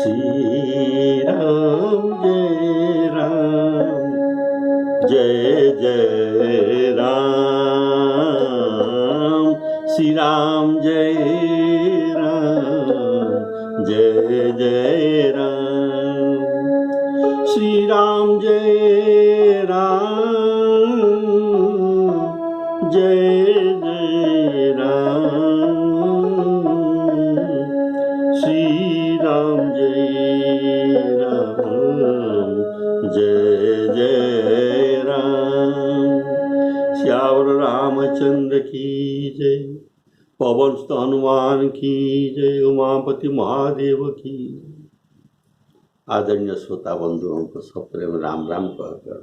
श्री राम जय जय राम, श्री राम जय राम जय जय राम, श्री राम जय राम जय जय राम, श्री राम जय राम जय जय राम। श्यावर रामचंद्र की जय, पवन सुत हनुमान की जय, उमापति महादेव की। आदरणीय श्रोता बंधुओं को सब प्रेम राम राम कहकर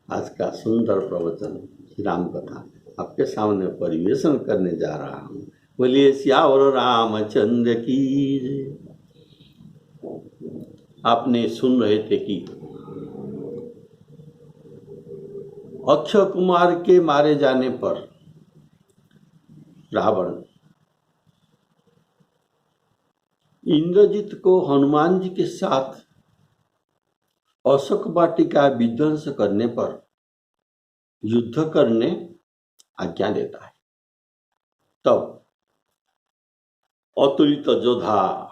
आज का सुंदर प्रवचन श्री राम कथा आपके सामने परिवेशन करने जा रहा हूँ। बोलिए श्यावर रामचंद्र की जय। आपने सुन रहे थे कि अक्षय कुमार के मारे जाने पर रावण इंद्रजीत को हनुमान जी के साथ अशोक वाटिका विध्वंस करने पर युद्ध करने आज्ञा देता है। तब अतुलित योद्धा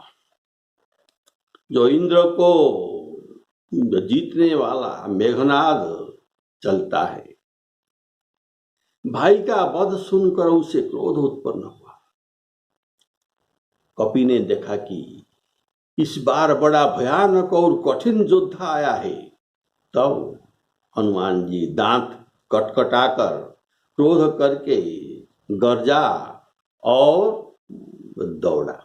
जो इंद्र को जीतने वाला मेघनाद चलता है, भाई का वध सुनकर उसे क्रोध उत्पन्न हुआ। कपि ने देखा कि इस बार बड़ा भयानक और कठिन योद्धा आया है। तब हनुमान जी दांत कटकटाकर क्रोध करके गर्जा और दौड़ा।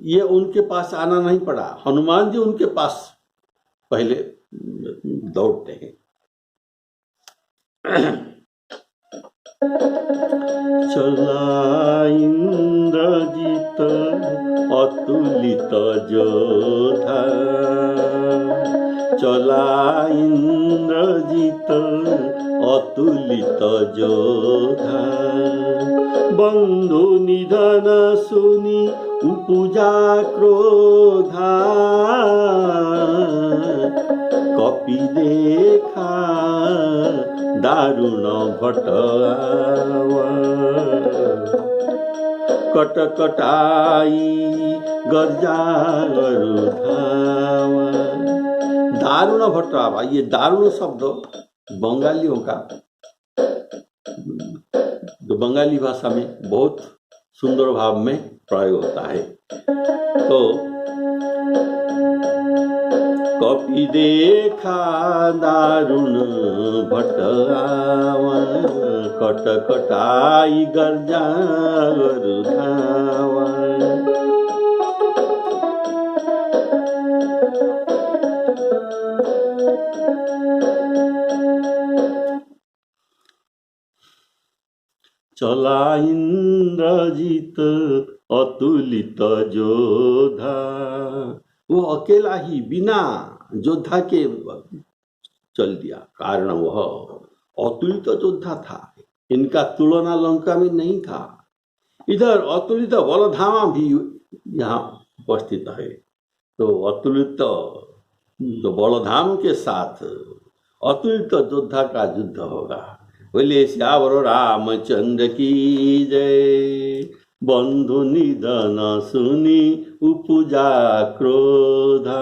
ये उनके पास आना नहीं पड़ा, हनुमान जी उनके पास पहले दौड़ते हैं। चला इंद्रजीत अतुलित योद्धा, चला इंद्रजीत अतुलित योद्धा, बंधु निधन सुनी उपजा क्रोधा, कपि देखा दारुण भटआवा, कटकटाई गर्जा धावा। दारुण भटआवा, ये दारुण शब्द बंगालियों का, जो बंगाली भाषा में बहुत सुंदर भाव में प्रयोग होता है। तो कपि देखा दारुण भटआवा, कटकटाई गर्जा धावा। चला इंद्रजीत अतुलित योद्धा, वो अकेला ही बिना योद्धा के चल दिया, कारण वह अतुलित योद्धा था। इनका तुलना लंका में नहीं था। इधर अतुलित बलधामा भी यहाँ उपस्थित है। तो अतुलित बलधाम के साथ अतुलित योद्धा का युद्ध होगा। बोले श्यावर रामचंद्र की जय, बंधु निधन सुनी उपजा क्रोधा।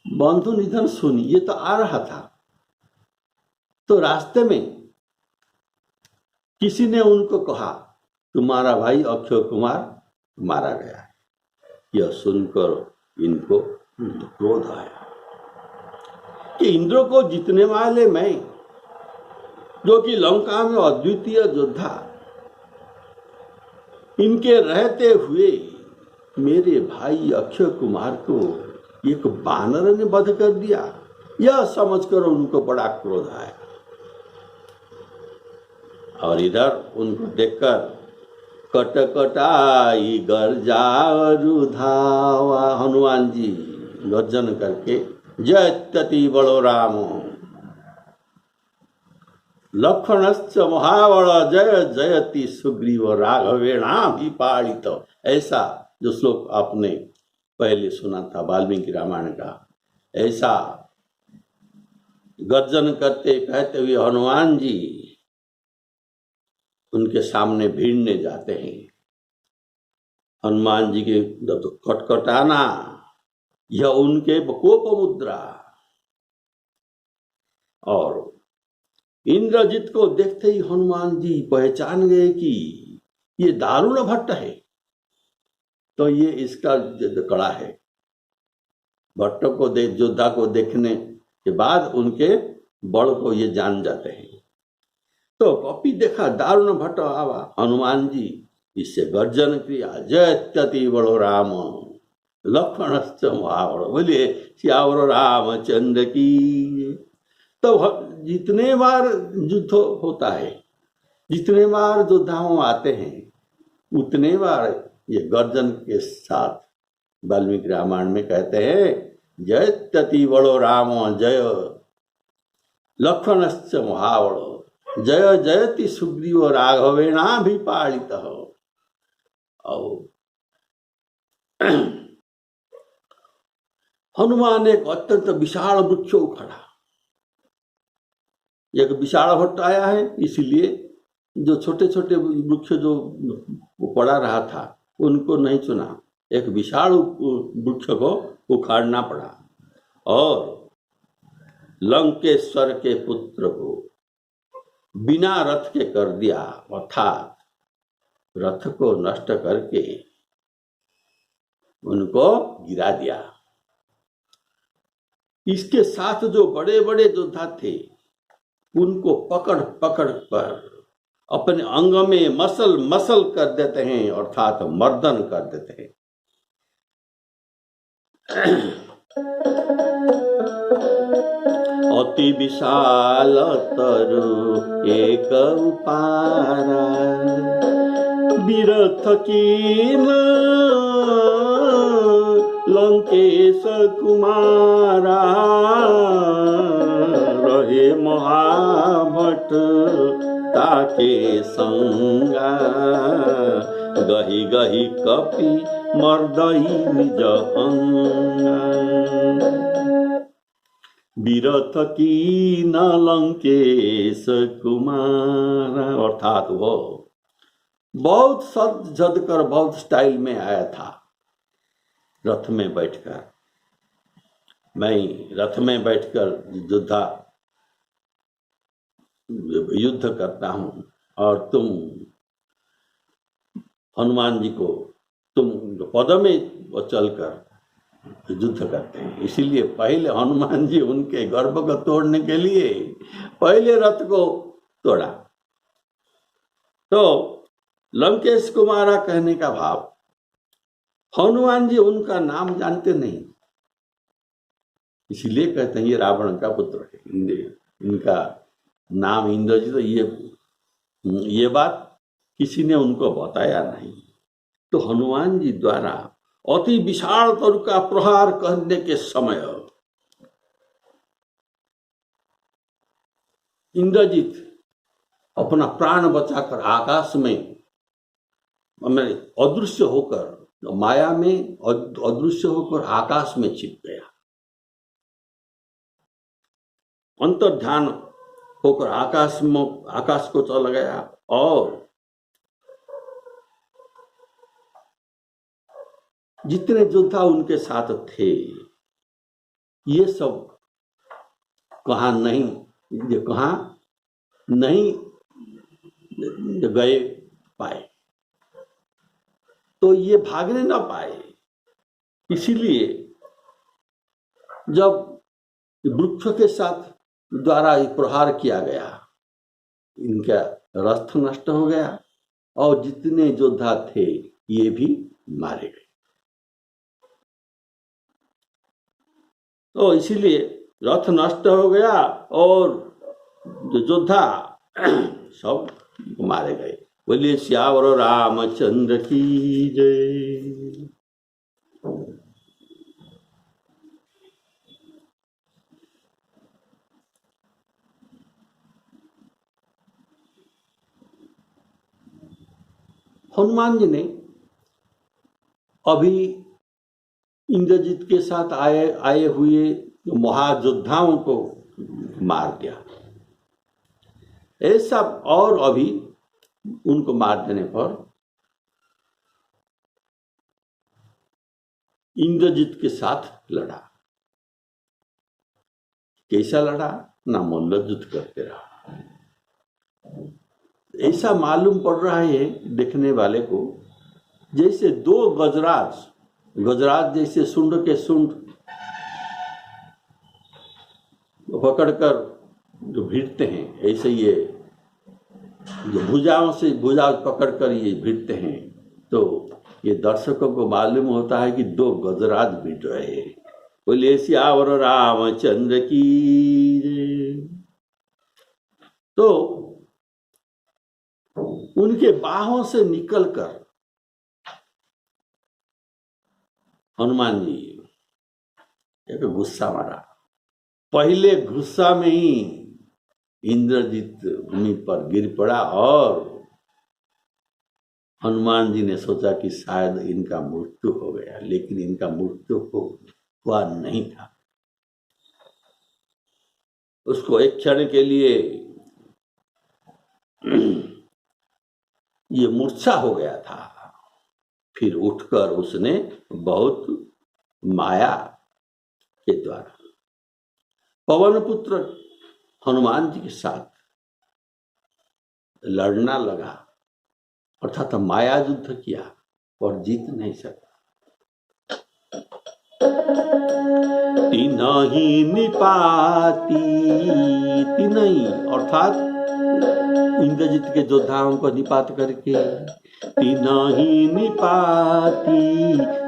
बंधु निधन सुनी, ये तो आ रहा था, तो रास्ते में किसी ने उनको कहा तुम्हारा भाई अक्षय कुमार मारा गया है। यह सुनकर इनको क्रोध आया कि इंद्र को जीतने वाले मैं, जो कि लंका में अद्वितीय योद्धा, इनके रहते हुए मेरे भाई अक्षय कुमार को एक बानर ने वध कर दिया। यह समझकर उनको बड़ा क्रोध आया और इधर उनको देखकर कटकटाई गर्जा धावा। हनुमान जी गर्जन करके जयत्यति बलो राम, लक्ष्मणश्च महाबल जय जयति सुग्रीव राघवेणाभिपालित, ऐसा जो श्लोक आपने पहले सुना था वाल्मीकि रामायण का, ऐसा गर्जन करते कहते हुए हनुमान जी उनके सामने भिड़ने जाते हैं। हनुमान जी के तो खटखटाना, यह उनके कोप मुद्रा। और इंद्रजीत को देखते ही हनुमान जी पहचान गए कि ये दारुण भट्ट है, तो ये इसका कड़ा है। भट्ट को देख, योद्धा को देखने के बाद उनके बल को ये जान जाते हैं। तो कपि देखा दारुण भट्ट आवा, हनुमान जी इससे गर्जन किया, जयत्यति बड़ो राम लक्ष्मणश्च महाबल, बोलिए सियावर रामचंद्र की। तो जितने बार युद्ध होता है, जितने बार योद्धाओं आते हैं, उतने बार ये गर्जन के साथ वाल्मीकि रामायण में कहते हैं, जयत्यति बड़ो राम जय लक्ष्मणश्च महाबल, जय जयति सुग्रीव राघवेणाभिपालित। हनुमान एक अत्यंत विशाल वृक्ष उखड़ा। एक विशाल भट्ट आया है, इसलिए जो छोटे छोटे वृक्ष जो पड़ा रहा था उनको नहीं चुना, एक विशाल वृक्ष को उखाड़ना पड़ा और लंकेश्वर के पुत्र को बिना रथ के कर दिया, अर्थात रथ को नष्ट करके उनको गिरा दिया। इसके साथ जो बड़े बड़े योद्धा थे उनको पकड़ पकड़ कर अपने अंग में मसल मसल कर देते हैं, अर्थात मर्दन कर देते हैं। अति विशाल तरु एक उपारा, विरथ कीन लंकेश कुमारा, रहे महाभट ताके संगा, गही गही कपि मर्दई निज अंगा, विरथ कीन लंकेश कुमार। अर्थात वो बहुत सज जद कर बहुत स्टाइल में आया था, रथ में बैठकर। मैं रथ में बैठकर युद्ध करता हूं और तुम हनुमान जी को तुम पद में चलकर युद्ध करते हैं। इसीलिए पहले हनुमान जी उनके गर्भ को तोड़ने के लिए पहले रथ को तोड़ा। तो लंकेश कुमारा कहने का भाव, हनुमान जी उनका नाम जानते नहीं, इसलिए कहते हैं ये रावण का पुत्र है। इनका नाम इंद्रजीत, तो ये बात किसी ने उनको बताया नहीं। तो हनुमान जी द्वारा अति विशाल तरु का प्रहार करने के समय इंद्रजीत अपना प्राण बचाकर आकाश में अदृश्य होकर, माया में अदृश्य होकर आकाश में छिप गया। अंतर्ध्यान होकर आकाश को चला गया और जितने योद्धा उनके साथ थे ये सब कहां नहीं गए पाए, तो ये भागने ना पाए। इसीलिए जब वृक्ष के साथ द्वारा प्रहार किया गया, इनका रथ नष्ट हो गया और जितने योद्धा थे ये भी मारे गए। तो इसीलिए रथ नष्ट हो गया और जो योद्धा सब मारे गए। बोलिए सियावर रामचंद्र की जय। हनुमान जी ने अभी इंद्रजीत के साथ आए हुए महायोद्धाओं को मार दिया। ऐसा और अभी उनको मार देने पर इंद्रजीत के साथ लड़ा। कैसा लड़ा? ना मल्ल युद्ध करते रहा। ऐसा मालूम पड़ रहा है देखने वाले को जैसे दो गजराज जैसे सुंड के सुंड पकड़कर जो भिड़ते हैं, ऐसे ये जो भुजाओं से भुजा पकड़कर ये भिड़ते हैं, तो ये दर्शकों को मालूम होता है कि दो गजराज भिड़ रहे हैं। बोले सियावर रामचंद्र की। तो उनके बाहों से निकलकर हनुमान जी एक गुस्सा मारा। पहले गुस्सा में ही इंद्रजीत भूमि पर गिर पड़ा और हनुमान जी ने सोचा कि शायद इनका मृत्यु हो गया, लेकिन इनका मृत्यु हुआ नहीं था। उसको एक क्षण के लिए ये मूर्छा हो गया था। फिर उठकर उसने बहुत माया के द्वारा पवन पुत्र हनुमान जी के साथ लड़ना लगा, अर्थात माया युद्ध किया और जीत नहीं सका। तिनहि निपाती, तिनहि अर्थात इंद्रजीत के योद्धाओं को निपात करके, तिनहि निपाती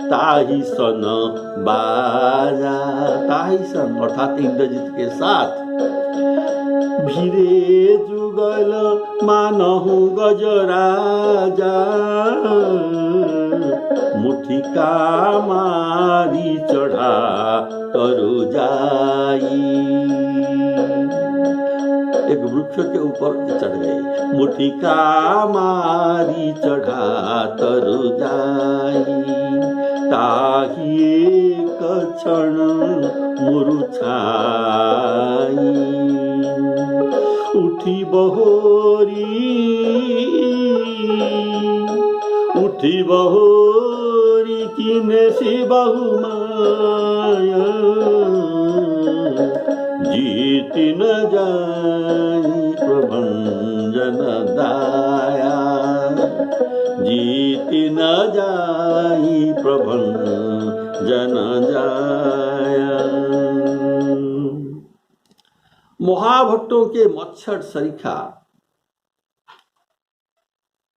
ताहि सन बाजा, ताहि सन अर्थात इंद्रजीत के साथ भिरे जुगल मानहु गजराजा, मुठिका मारी चढ़ा तरु जाई। एक वृक्ष के ऊपर चढ़ गए, मुठिका मारी चढ़ा तरु जाई, ताहि एक क्षण मुरुछाई, उठी बहोरी किने सी बहुमाया, जीति न जाई प्रभंजन दाया, जीति न जाई प्रभंजन जाया। महाभट्टों के मच्छर सरीखा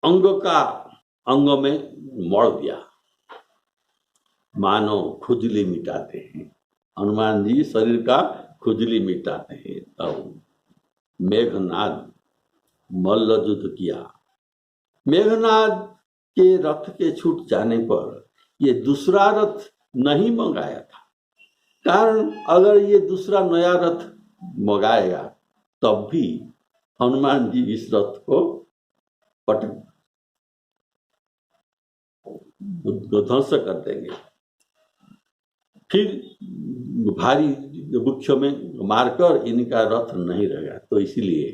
अंग में मड़ दिया, मानो खुजली मिटाते हैं। हनुमान जी शरीर का खुजली मिटाते हैं। तब मेघनाद मल्ल युद्ध किया। मेघनाद के रथ के छूट जाने पर ये दूसरा रथ नहीं मंगाया था, कारण अगर ये दूसरा नया रथ मंगाएगा तब भी हनुमान जी इस रथ को पटक ध्वंस कर देंगे। फिर भारी वृक्ष में मारकर इनका रथ नहीं रहेगा, तो इसीलिए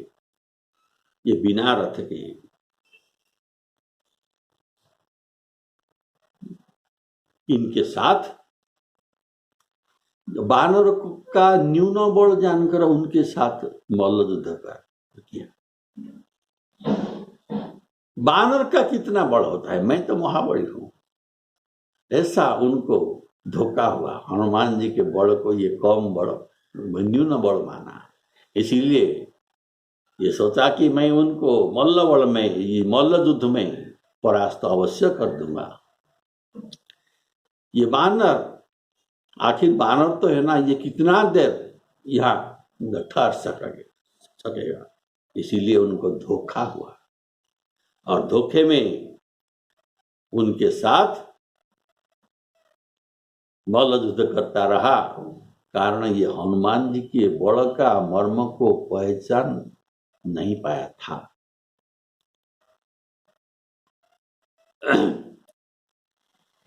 ये बिना रथ के इनके साथ बानर का न्यून बल जानकर उनके साथ मल्ल युद्ध किया। बानर का कितना बल होता है, मैं तो महाबली हूं, ऐसा उनको धोखा हुआ। हनुमान जी के बल को ये कम बल न्यून बल माना, इसीलिए ये सोचा कि मैं उनको मल्ल बल में ये मल्ल युद्ध में परास्त अवश्य कर दूंगा। ये बानर, आखिर बानर तो है ना, ये कितना देर यहाँ ठहर सकेगा, इसीलिए उनको धोखा हुआ और धोखे में उनके साथ मल्ल युद्ध करता रहा। कारण ये हनुमान जी के बल का मर्म को पहचान नहीं पाया था।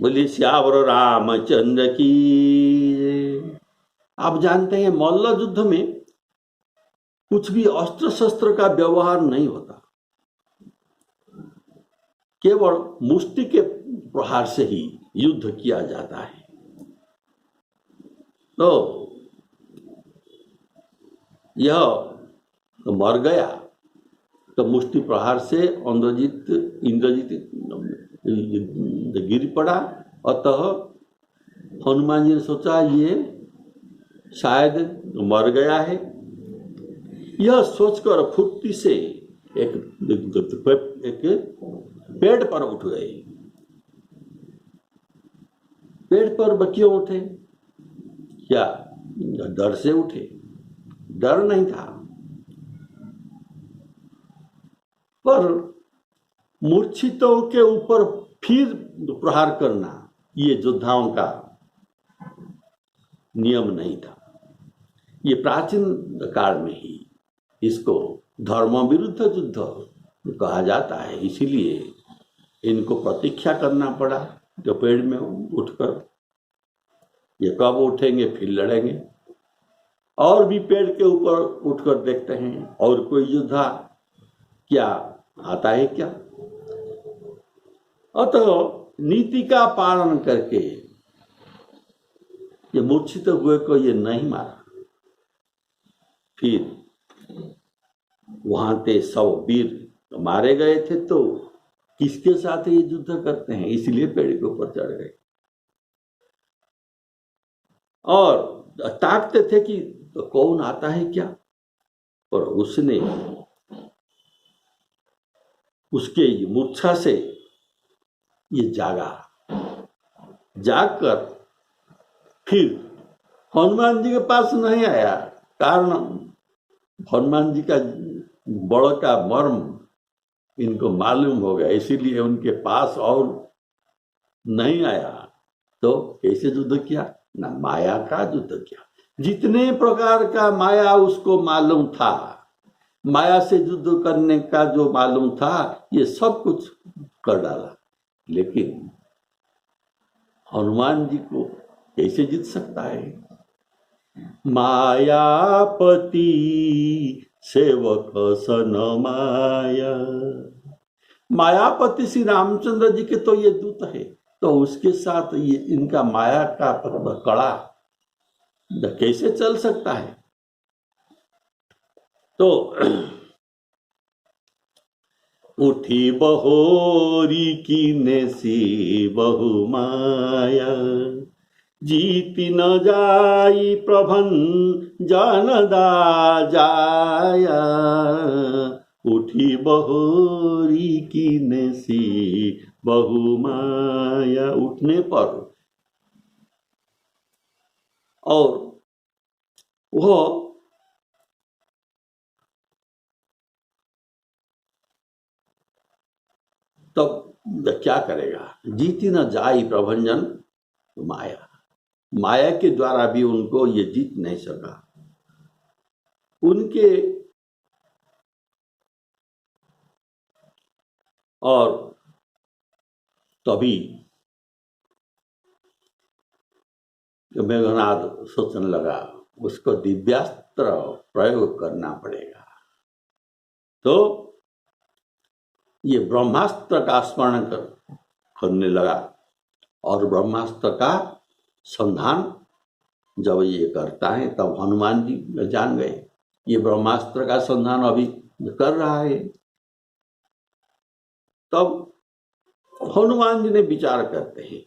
बोलिए श्यावर रामचंद्र की। आप जानते हैं मल्ल युद्ध में कुछ भी अस्त्र शस्त्र का व्यवहार नहीं होता, केवल मुष्टि के प्रहार से ही युद्ध किया जाता है। तो यह तो मर गया तो मुष्टि प्रहार से इंद्रजीत गिर पड़ा। अतः हनुमान जी ने सोचा ये शायद मर गया है। यह सोचकर फुर्ती से एक पेड़ पर उठ गए। पेड़ पर क्यों उठे? क्या डर से उठे? डर नहीं था, पर मूर्छितों के ऊपर फिर प्रहार करना ये योद्धाओं का नियम नहीं था। ये प्राचीन काल में ही इसको धर्म विरुद्ध युद्ध कहा जाता है। इसीलिए इनको प्रतीक्षा करना पड़ा जो पेड़ में उठकर। ये कब उठेंगे फिर लड़ेंगे। और भी पेड़ के ऊपर उठकर देखते हैं और कोई योद्धा क्या आता है क्या। अतः नीति का पालन करके ये मूर्छित हुए को ये नहीं मारा। फिर वहां ते सब वीर मारे गए थे तो किसके साथ ये युद्ध करते हैं, इसलिए पेड़ के ऊपर चढ़ गए और ताकते थे कि तो कौन आता है क्या। पर उसने उसके मूर्छा से ये जागा, जागकर फिर हनुमान जी के पास नहीं आया। कारण हनुमान जी का बड़ का मर्म इनको मालूम हो गया, इसीलिए उनके पास और नहीं आया। तो कैसे युद्ध किया? ना माया का युद्ध किया। जितने प्रकार का माया उसको मालूम था, माया से युद्ध करने का जो मालूम था, ये सब कुछ कर डाला। लेकिन हनुमान जी को कैसे जीत सकता है? मायापति सेवक सन माया। मायापति श्री रामचंद्र जी के तो ये दूत है, तो उसके साथ ये इनका माया का कड़ा कैसे चल सकता है? तो उठी बहोरी की नेसी बहु माया, जीति न जाई प्रभन जानदा जाया। उठी बहोरी की नेसी बहु माया। उठने पर और वह तब क्या करेगा? जीती न जाई प्रभंजन माया। माया के द्वारा भी उनको ये जीत नहीं सका। उनके और तभी मेघनाद सोचने लगा उसको दिव्यास्त्र प्रयोग करना पड़ेगा। तो ये ब्रह्मास्त्र का स्मरण करने लगा और ब्रह्मास्त्र का संधान जब ये करता है तब हनुमान जी जान गए ये ब्रह्मास्त्र का संधान अभी कर रहा है। तब हनुमान जी ने विचार करते हैं,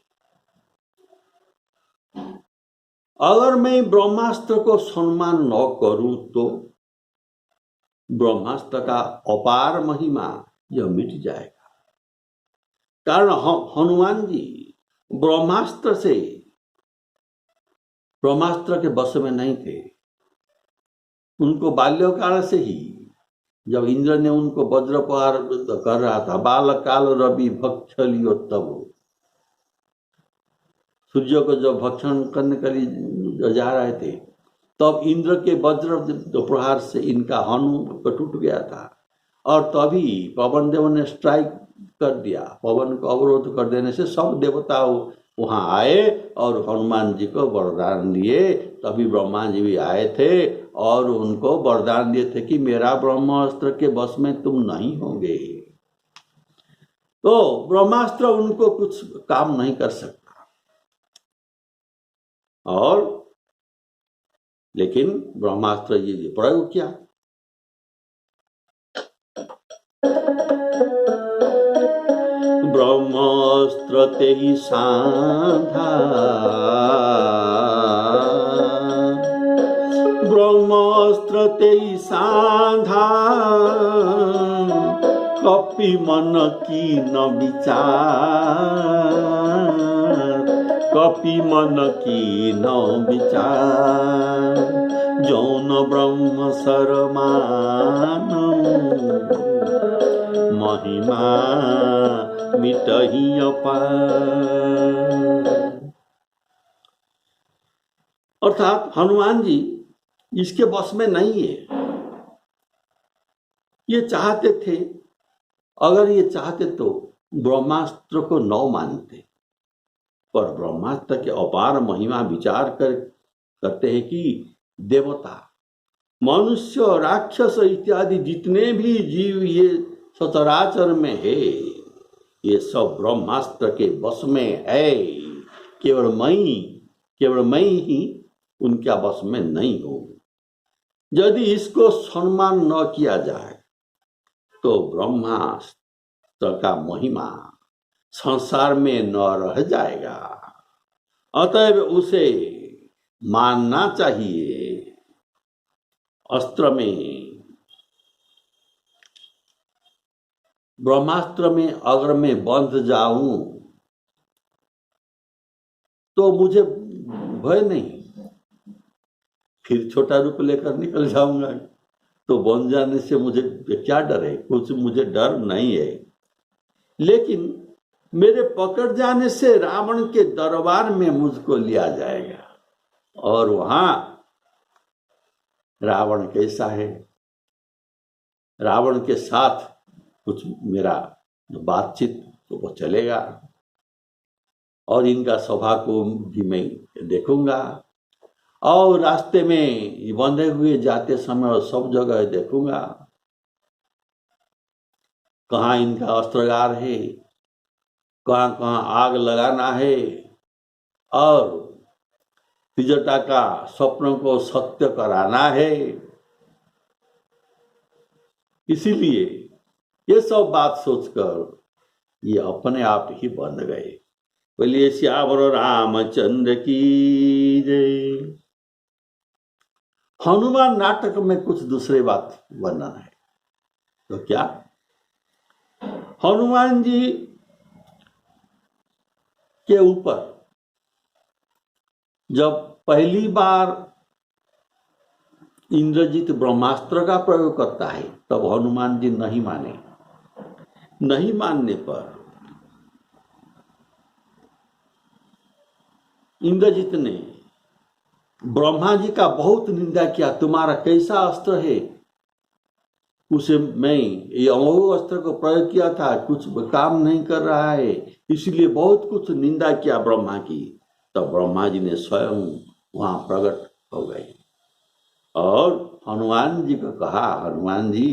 अगर मैं ब्रह्मास्त्र को सम्मान न करूं तो ब्रह्मास्त्र का अपार महिमा यह मिट जाएगा। कारण हनुमान जी ब्रह्मास्त्र के वश में नहीं थे। उनको बाल्यकाल से ही जब इंद्र ने उनको वज्रप्रहार कर रहा था, बाल काल रवि भक्षलियो, तब सूर्य को जब भक्षण करने के लिए जा रहे थे तब इंद्र के वज्र प्रहार से इनका हनु टूट गया था और तभी पवन देव ने स्ट्राइक कर दिया। पवन को अवरोध कर देने से सब देवताओं वहां आए और हनुमान जी को वरदान दिए। तभी ब्रह्मा जी भी आए थे और उनको वरदान दिए थे कि मेरा ब्रह्मास्त्र के बस में तुम नहीं होंगे। तो ब्रह्मास्त्र उनको कुछ काम नहीं कर सकता। और लेकिन ब्रह्मास्त्र ये प्रयोग किया। ब्रह्मास्त्र ते ही साधा, ब्रह्मास्त्र ते ही साधा, कपि मन की न विचार, कपि मन की न विचार, जौन ब्रह्म सरमान, महिमा मिटहि अपार। अर्थात हनुमान जी इसके बस में नहीं है। ये चाहते थे, अगर ये चाहते तो ब्रह्मास्त्र को न मानते, पर ब्रह्मास्त्र के अपार महिमा विचार करते हैं कि देवता, मनुष्य, राक्षस इत्यादि जितने भी जीव ये सचराचर में है, ये सब ब्रह्मास्त्र के बस में है। केवल मैं ही उनके बस में नहीं हूं। यदि इसको सम्मान न किया जाए तो ब्रह्मास्त्र का महिमा संसार में न रह जाएगा। अतएव उसे मानना चाहिए। अस्त्र में, ब्रह्मास्त्र में अगर मैं बंध जाऊं तो मुझे भय नहीं, फिर छोटा रूप लेकर निकल जाऊंगा। तो बंध जाने से मुझे क्या डर है? कुछ मुझे डर नहीं है। लेकिन मेरे पकड़ जाने से रावण के दरबार में मुझको लिया जाएगा, और वहां रावण कैसा है, रावण के साथ कुछ मेरा जो बातचीत तो वो चलेगा, और इनका सभा को भी मैं देखूंगा, और रास्ते में बंधे हुए जाते समय सब जगह देखूंगा कहाँ इनका अस्त्रागार है, कहाँ कहाँ आग लगाना है, और त्रिजटा का स्वप्न को सत्य कराना है। इसीलिए ये सब बात सोचकर ये अपने आप ही बंध गए। बोलिए श्यावर रामचंद्र की जय। हनुमान नाटक में कुछ दूसरे बात वर्णन है। तो क्या? हनुमान जी के ऊपर जब पहली बार इंद्रजीत ब्रह्मास्त्र का प्रयोग करता है तब हनुमान जी नहीं माने। नहीं मानने पर इंद्रजीत ने ब्रह्मा जी का बहुत निंदा किया। तुम्हारा कैसा अस्त्र है? उसे मैं ये अमोघ अस्त्र को प्रयोग किया था, कुछ काम नहीं कर रहा है, इसलिए बहुत कुछ निंदा किया ब्रह्मा की। तब ब्रह्मा जी ने स्वयं वहां प्रकट हो गए और हनुमान जी को कहा, हनुमान जी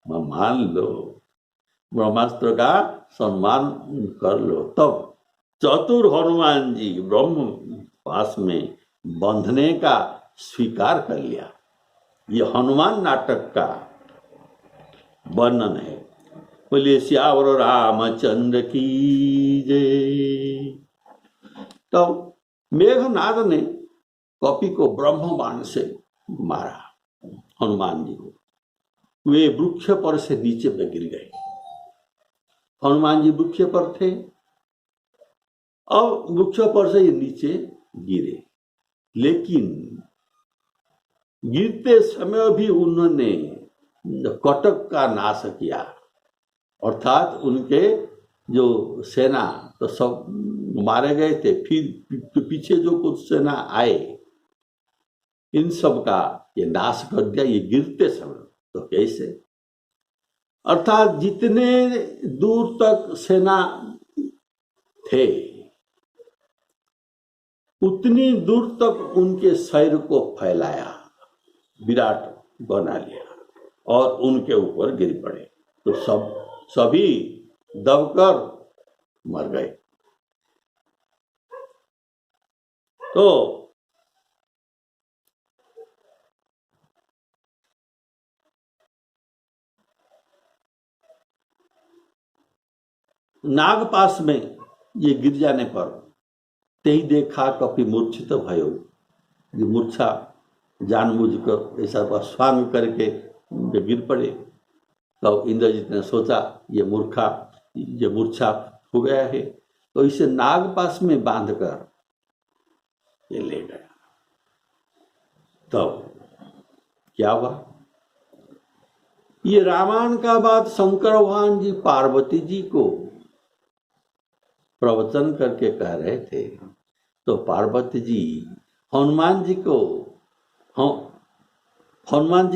मान लो, ब्रह्मास्त्र का सम्मान कर लो। तब चतुर हनुमान जी ब्रह्म पास में बंधने का स्वीकार कर लिया। ये हनुमान नाटक का वर्णन है। बोलिए श्यावर रामचंद्र की जय। तब मेघनाद ने कपि को ब्रह्म बाण से मारा हनुमान जी को। वे वृक्ष पर से नीचे में गिर गए। हनुमान जी वृक्ष पर थे, अब वृक्ष पर से ये नीचे गिरे, लेकिन गिरते समय भी उन्होंने कटक का नाश किया। अर्थात उनके जो सेना तो सब मारे गए थे, फिर पीछे जो कुछ सेना आए इन सब का ये नाश कर दिया ये गिरते समय। तो कैसे? अर्थात जितने दूर तक सेना थे उतनी दूर तक उनके शरीर को फैलाया, विराट बना लिया और उनके ऊपर गिर पड़े। तो सभी दबकर मर गए। तो नागपाश में ये गिर जाने पर ते ही देखा कपि मूर्छित भयो। ये मूर्छा जानबूझकर ऐसा स्वांग करके गिर पड़े। तो इंद्रजीत ने सोचा ये मूर्छा हो गया है, तो इसे नागपाश में बांधकर ये ले गया। तब क्या हुआ, ये रामायण का बात शंकर भगवान जी पार्वती जी को प्रवचन करके कह रहे थे। तो पार्वती जी हनुमान जी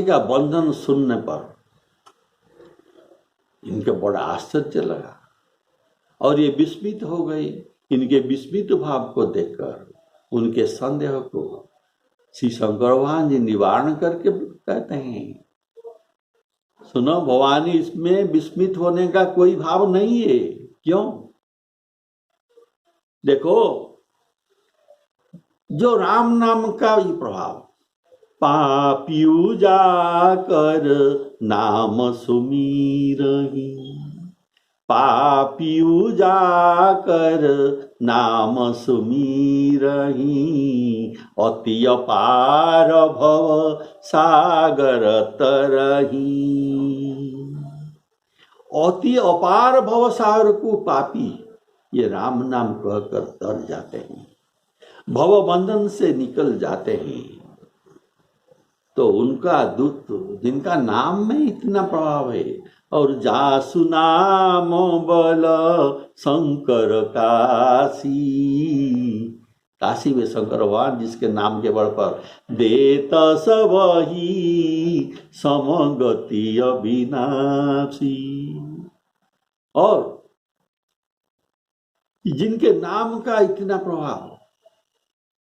का बंधन सुनने पर इनके बड़ा आश्चर्य लगा और ये विस्मित हो गई। इनके विस्मित भाव को देखकर उनके संदेह को श्री शंकर भगवान जी निवारण करके कहते हैं, सुनो भवानी, इसमें विस्मित होने का कोई भाव नहीं है। क्यों? देखो, जो राम नाम का ये प्रभाव, पापियु जाकर नाम सुमीरहि, पापियु जाकर नाम सुमीरहि, अति अपार भव सागर तरहि। अति अपार भव सागर को पापी ये राम नाम कहकर तर जाते हैं, भव बंधन से निकल जाते हैं। तो उनका दूत, जिनका नाम में इतना प्रभाव है, और जासु नाम बल शंकर काशी, काशी में शंकर भगवान जिसके नाम के बल पर देत सब ही समगति अविनाशी। और जिनके नाम का इतना प्रभाव,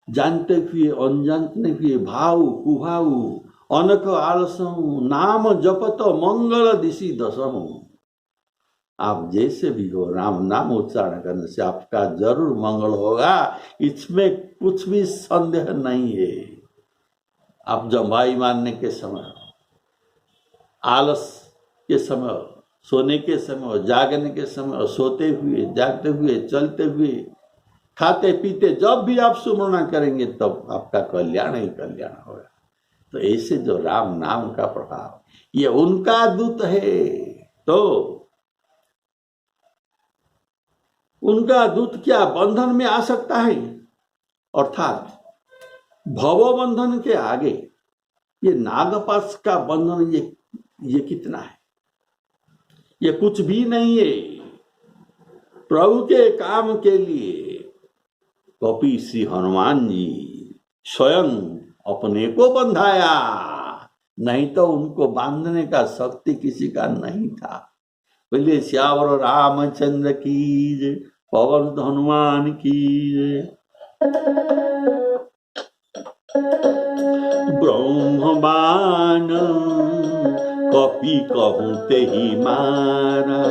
जानते हुए अनजानते हुए भाव कुभाव अनक आलसहु, नाम जपत मंगल दिशि दशहु। आप जैसे भी हो, राम नाम उच्चारण करने से आपका जरूर मंगल होगा, इसमें कुछ भी संदेह नहीं है। आप जमाई मारने के समय, आलस के समय, सोने के समय, जागने के समय, सोते हुए, जागते हुए, चलते हुए, खाते पीते, जब भी आप सुमरण करेंगे तब आपका कल्याण ही कल्याण होगा। तो ऐसे जो राम नाम का प्रभाव, ये उनका दूत है। तो उनका दूत क्या बंधन में आ सकता है? अर्थात भव बंधन के आगे ये नागपाश का बंधन, ये कितना है? ये कुछ भी नहीं है। प्रभु के काम के लिए कपि श्री हनुमान जी स्वयं अपने को बंधाया, नहीं तो उनको बांधने का शक्ति किसी का नहीं था। बोले श्यावर रामचंद्र की जय, पवन हनुमान की जय। ब्रह्मबाण कपि कहूं ते ही मारा,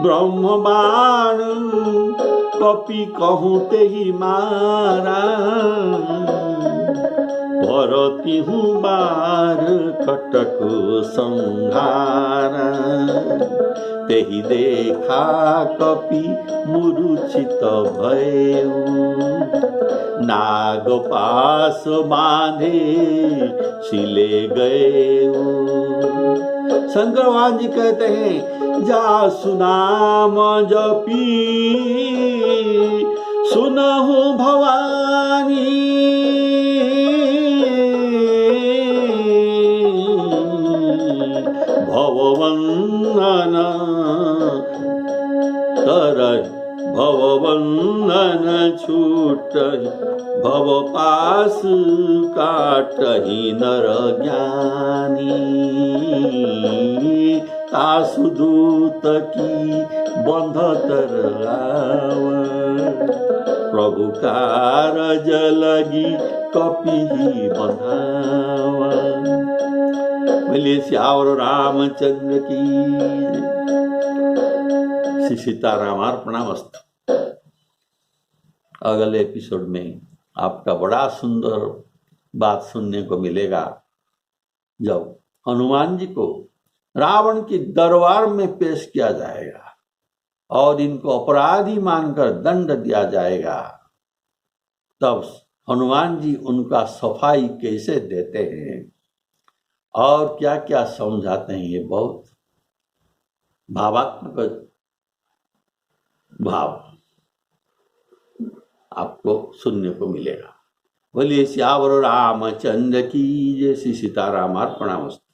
ब्रह्मबाण कपि कहूं ते ही मारा, परति हूँ बार कटक संहारा, तेहि देखा कपि मूर्छित भयउ, नाग पास बांधे सिले गए। शंकर भगवान जी कहते हैं, जासु नाम जपी सुनहु भवानी, भवबंधन तरहि, भवबंधन छूटहि, भव पास काटहि नर ज्ञानी, तासु दूत की बंध तर आवा। प्रभु कारज लगी कपि बंधावा। बोलिए सियावर रामचंद्र की। श्री सीतारामार्पणामस्तु। अगले एपिसोड में आपका बड़ा सुंदर बात सुनने को मिलेगा, जब हनुमान जी को रावण के दरबार में पेश किया जाएगा और इनको अपराधी मानकर दंड दिया जाएगा, तब हनुमान जी उनका सफाई कैसे देते हैं और क्या क्या समझाते हैं। ये बहुत भावात्मक भाव आपको सुनने को मिलेगा। बोलिए सियावर रामचंद्र की जय। श्री सीतारामार्पणामस्तु।